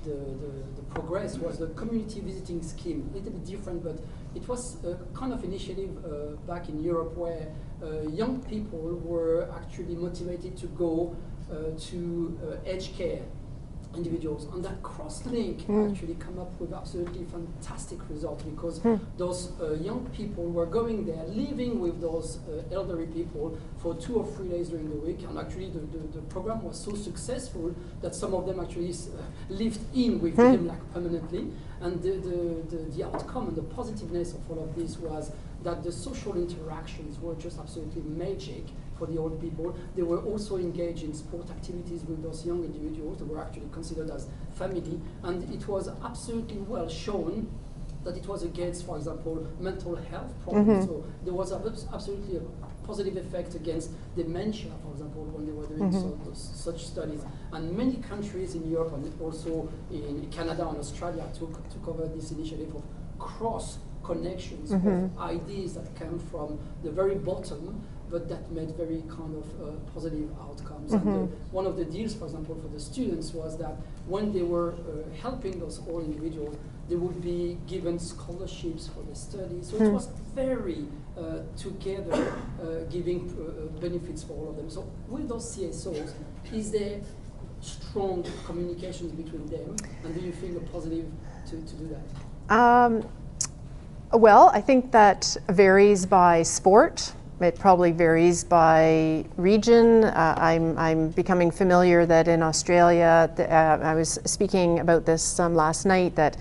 the the progress was the community visiting scheme. A little bit different, but it was a kind of initiative back in Europe where young people were actually motivated to go to aged care individuals, and that cross-link actually come up with absolutely fantastic results, because those young people were going there, living with those elderly people for 2 or 3 days during the week, and actually the program was so successful that some of them actually lived in with them like permanently, and the outcome and the positiveness of all of this was that the social interactions were just absolutely magic for the old people. They were also engaged in sport activities with those young individuals that were actually considered as family, and it was absolutely well shown that it was against, for example, mental health problems. So there was absolutely a positive effect against dementia, for example, when they were doing such studies. And many countries in Europe and also in Canada and Australia took over this initiative of cross connections of ideas that came from the very bottom, but that made very kind of positive outcomes. And one of the deals, for example, for the students was that when they were helping those old individuals, they would be given scholarships for their studies. So it was very together giving benefits for all of them. So with those CSOs, is there strong communications between them? And do you feel a positive to do that? Well, I think that varies by sport. It probably varies by region. I'm becoming familiar that in Australia, I was speaking about this last night, that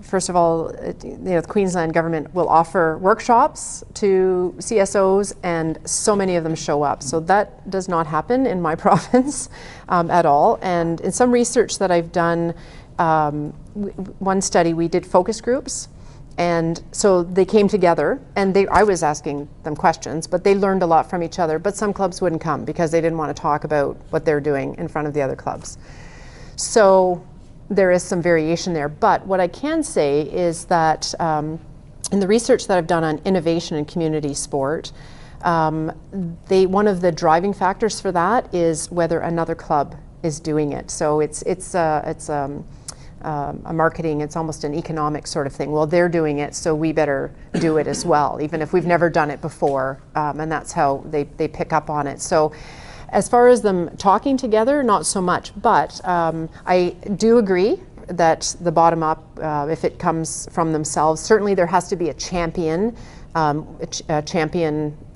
first of all, the Queensland government will offer workshops to CSOs, and so many of them show up. So that does not happen in my province at all. And in some research that I've done, one study we did focus groups. And so they came together, and I was asking them questions, but they learned a lot from each other. But some clubs wouldn't come because they didn't want to talk about what they're doing in front of the other clubs. So there is some variation there. But what I can say is that in the research that I've done on innovation in community sport, one of the driving factors for that is whether another club is doing it. So it's a marketing, it's almost an economic sort of thing. Well, they're doing it, so we better do it as well, even if we've never done it before, and that's how they pick up on it. So as far as them talking together, not so much, but I do agree that the bottom up, if it comes from themselves, certainly there has to be a champion,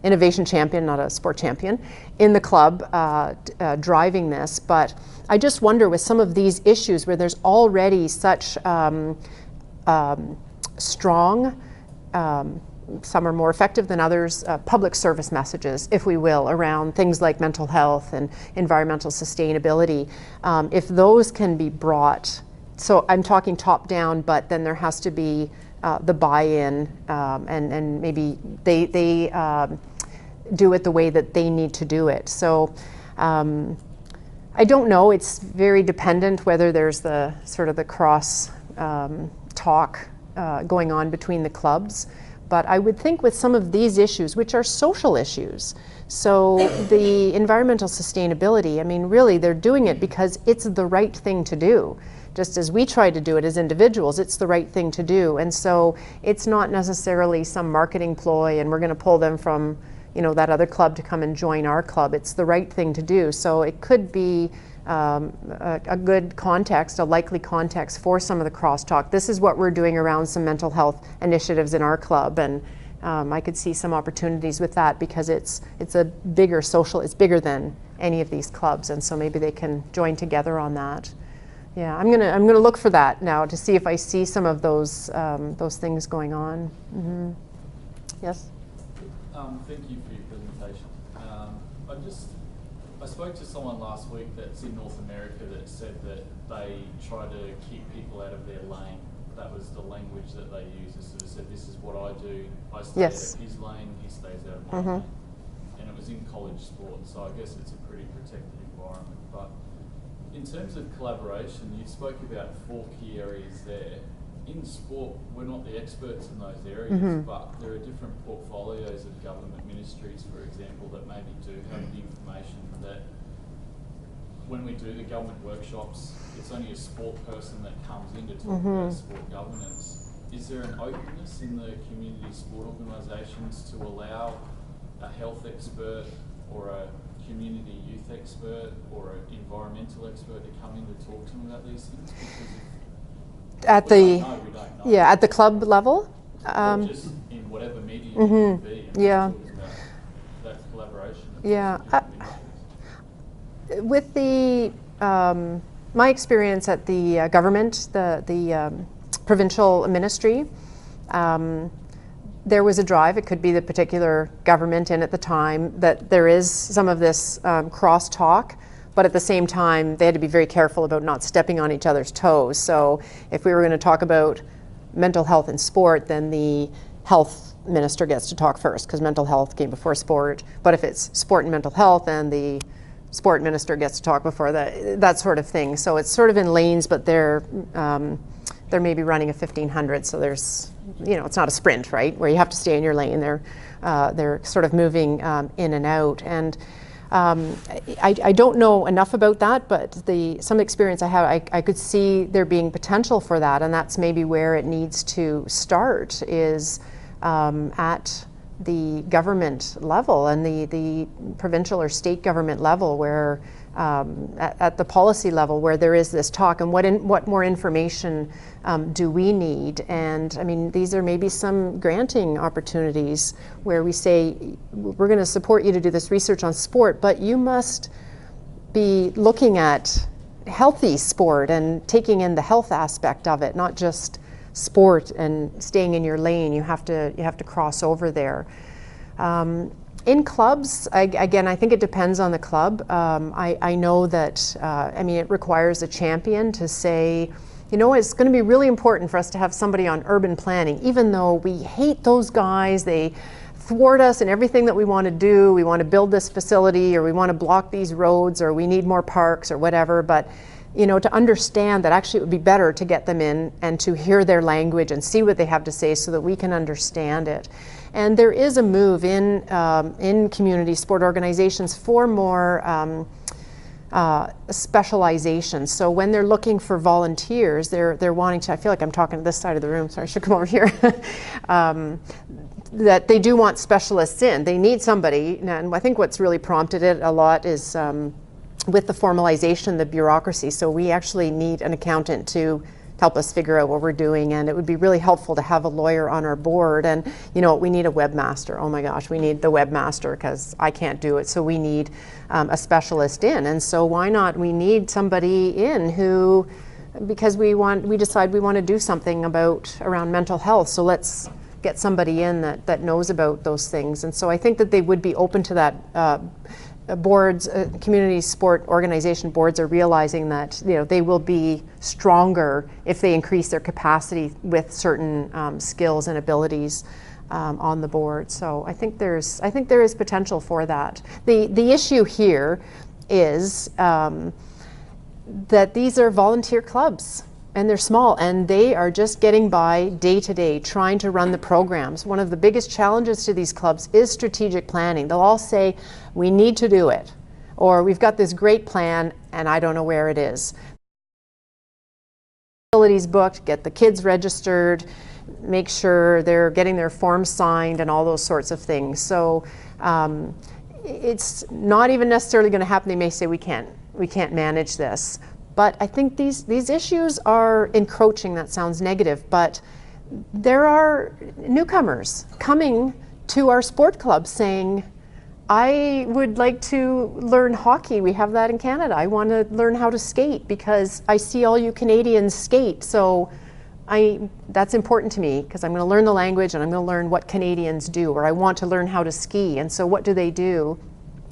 innovation champion, not a sport champion, in the club driving this. But I just wonder with some of these issues where there's already such strong, some are more effective than others, public service messages, if we will, around things like mental health and environmental sustainability. If those can be brought, so I'm talking top down, but then there has to be the buy-in, and maybe they do it the way that they need to do it. So I don't know, it's very dependent whether there's the sort of the cross talk going on between the clubs. But I would think with some of these issues, which are social issues, so the environmental sustainability, I mean, really they're doing it because it's the right thing to do. Just as we try to do it as individuals, it's the right thing to do. And so it's not necessarily some marketing ploy and we're going to pull them from, you know, that other club to come and join our club. It's the right thing to do. So it could be a good context, a likely context for some of the crosstalk. This is what we're doing around some mental health initiatives in our club, and I could see some opportunities with that because it's a bigger social, it's bigger than any of these clubs, and so maybe they can join together on that. Yeah, I'm gonna look for that now to see if I see some of those things going on. Mm-hmm. Yes. Thank you for your presentation. I spoke to someone last week that's in North America that said that they try to keep people out of their lane. That was the language that they used. They sort of said, "This is what I do. I stay out of his lane. He stays out of my lane." And it was in college sport, so I guess it's a pretty protected environment. But in terms of collaboration, you spoke about 4 key areas there. In sport, we're not the experts in those areas, but there are different portfolios of government ministries, for example, that maybe do have the information that when we do the government workshops, it's only a sport person that comes in to talk about sport governance. Is there an openness in the community sport organisations to allow a health expert or a community youth expert or an environmental expert to come in to talk to them about these things? Because At we don't know. yeah, at the club level? Or just in whatever medium it can be. And Yeah. talking about that collaboration. Yeah. With the my experience at the government, the provincial ministry, there was a drive. It could be the particular government in at the time that there is some of this cross-talk, but at the same time they had to be very careful about not stepping on each other's toes. So if we were going to talk about mental health in sport, then the health minister gets to talk first because mental health came before sport. But if it's sport and mental health, then the sport minister gets to talk before that sort of thing. So it's sort of in lanes, but they're maybe running a 1500, so there's, it's not a sprint, right, where you have to stay in your lane. They're sort of moving in and out. And I don't know enough about that, but some experience I have, I could see there being potential for that, and that's maybe where it needs to start, is at the government level and the provincial or state government level, where at the policy level, where there is this talk, and what more information do we need? And I mean, these are maybe some granting opportunities where we say, we're going to support you to do this research on sport, but you must be looking at healthy sport and taking in the health aspect of it, not just sport and staying in your lane. You have to cross over there. In clubs, again, I think it depends on the club. I know that, it requires a champion to say, it's going to be really important for us to have somebody on urban planning, even though we hate those guys. They thwart us in everything that we want to do. We want to build this facility, or we want to block these roads, or we need more parks, or whatever. But to understand that actually it would be better to get them in and to hear their language and see what they have to say so that we can understand it. And there is a move in community sport organizations for more specialization. So when they're looking for volunteers, they're wanting to, I feel like I'm talking to this side of the room, so I should come over here, that they do want specialists in. They need somebody, and I think what's really prompted it a lot is with the formalization, the bureaucracy. So we actually need an accountant to help us figure out what we're doing, and it would be really helpful to have a lawyer on our board. And we need a webmaster. Oh my gosh, we need the webmaster because I can't do it. So we need a specialist in. And so why not? We need somebody in who, because we decide we want to do something around mental health. So let's get somebody in that knows about those things. And so I think that they would be open to that. Boards, community sport organization boards are realizing that they will be stronger if they increase their capacity with certain skills and abilities on the board. So I think there is potential for that. The issue here is that these are volunteer clubs. And they're small, and they are just getting by day to day, trying to run the programs. One of the biggest challenges to these clubs is strategic planning. They'll all say, we need to do it, or we've got this great plan, and I don't know where it is. Facilities booked, get the kids registered, make sure they're getting their forms signed, and all those sorts of things. So it's not even necessarily going to happen. They may say, we can't manage this. But I think these issues are encroaching. That sounds negative, but there are newcomers coming to our sport club saying, I would like to learn hockey. We have that in Canada. I want to learn how to skate because I see all you Canadians skate. So that's important to me because I'm going to learn the language and I'm going to learn what Canadians do, or I want to learn how to ski. And so what do?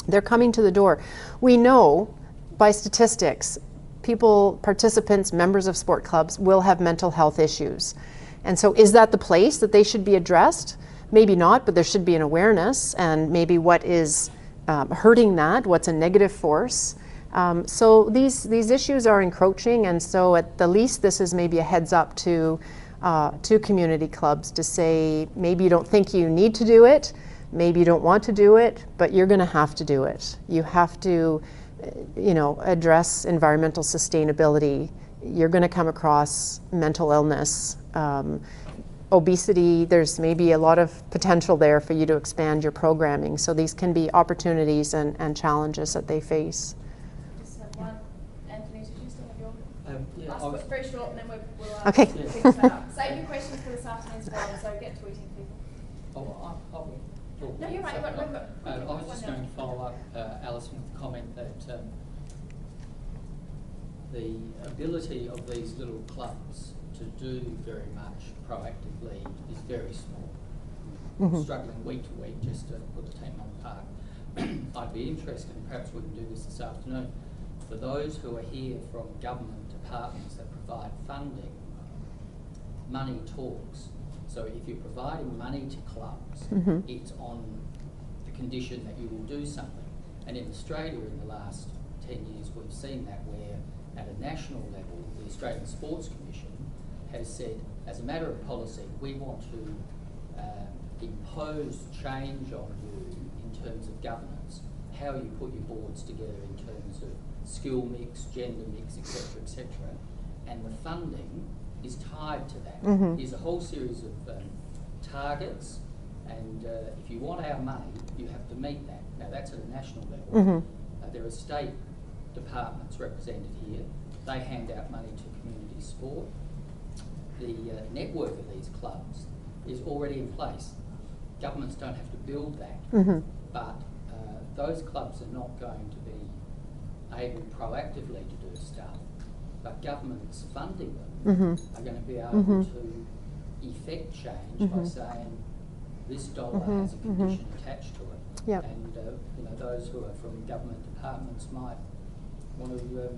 They're coming to the door. We know by statistics, participants, members of sport clubs will have mental health issues. And so is that the place that they should be addressed? Maybe not, but there should be an awareness, and maybe what is hurting that, what's a negative force. So these issues are encroaching, and so at the least this is maybe a heads up to community clubs to say, maybe you don't think you need to do it, maybe you don't want to do it, but you're going to have to do it. You have to you know, address environmental sustainability, you're going to come across mental illness, obesity. There's maybe a lot of potential there for you to expand your programming. So these can be opportunities and challenges that they face. Just have one. Anthony, did you still have your Yeah, last I was- question? Very short, and then we'll Okay. pick this up. Save your questions for this afternoon's forum, so get tweeting people. No, you're right. I was just going to follow up, Alison, with the comment that the ability of these little clubs to do very much proactively is very small. Mm-hmm. Struggling week to week just to put the team on the park. I'd be interested, and perhaps we can do this afternoon, for those who are here from government departments that provide funding, money talks. So if you're providing money to clubs, Mm-hmm. it's on the condition that you will do something. And in Australia in the last 10 years, we've seen that where at a national level, the Australian Sports Commission has said, as a matter of policy, we want to impose change on you in terms of governance, how you put your boards together in terms of skill mix, gender mix, etc., etc. And the funding is tied to that. Mm-hmm. There's a whole series of targets, and if you want our money, you have to meet that. Now that's at a national level. Mm-hmm. There are state departments represented here. They hand out money to community sport. The network of these clubs is already in place. Governments don't have to build that, Mm-hmm. but those clubs are not going to be able proactively to do stuff, but governments funding them Mm-hmm. are going to be able Mm-hmm. to effect change by Mm-hmm. saying this dollar Mm-hmm. has a condition attached to it. Yep. And you know, those who are from government departments might want to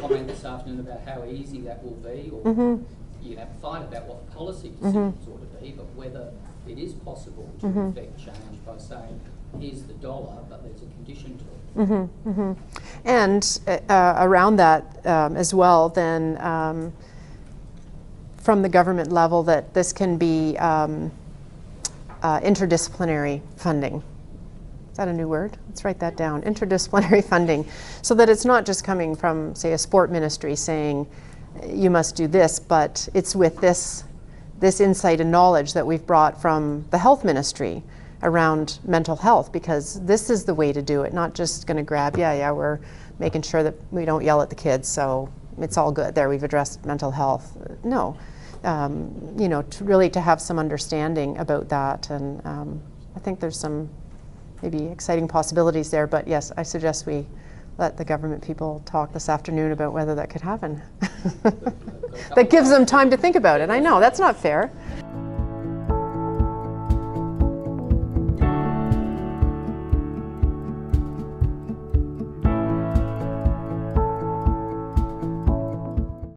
comment this afternoon about how easy that will be, or Mm-hmm. you know, fight about what the policy Mm-hmm. decisions ought to be, but whether it is possible to Mm-hmm. effect change by saying, here's the dollar, but there's a condition to it. Mm-hmm. Mm-hmm. And around that as well, then from the government level, that this can be interdisciplinary funding. Is that a new word? Let's write that down. Interdisciplinary funding, so that it's not just coming from, say, a sport ministry saying you must do this, but it's with this insight and knowledge that we've brought from the health ministry around mental health, because this is the way to do it, not just going to grab, we're making sure that we don't yell at the kids, so it's all good. There, we've addressed mental health. No, you know, to have some understanding about that, and I think there's some maybe exciting possibilities there, but yes, I suggest we let the government people talk this afternoon about whether that could happen. That gives them time to think about it. I know, that's not fair.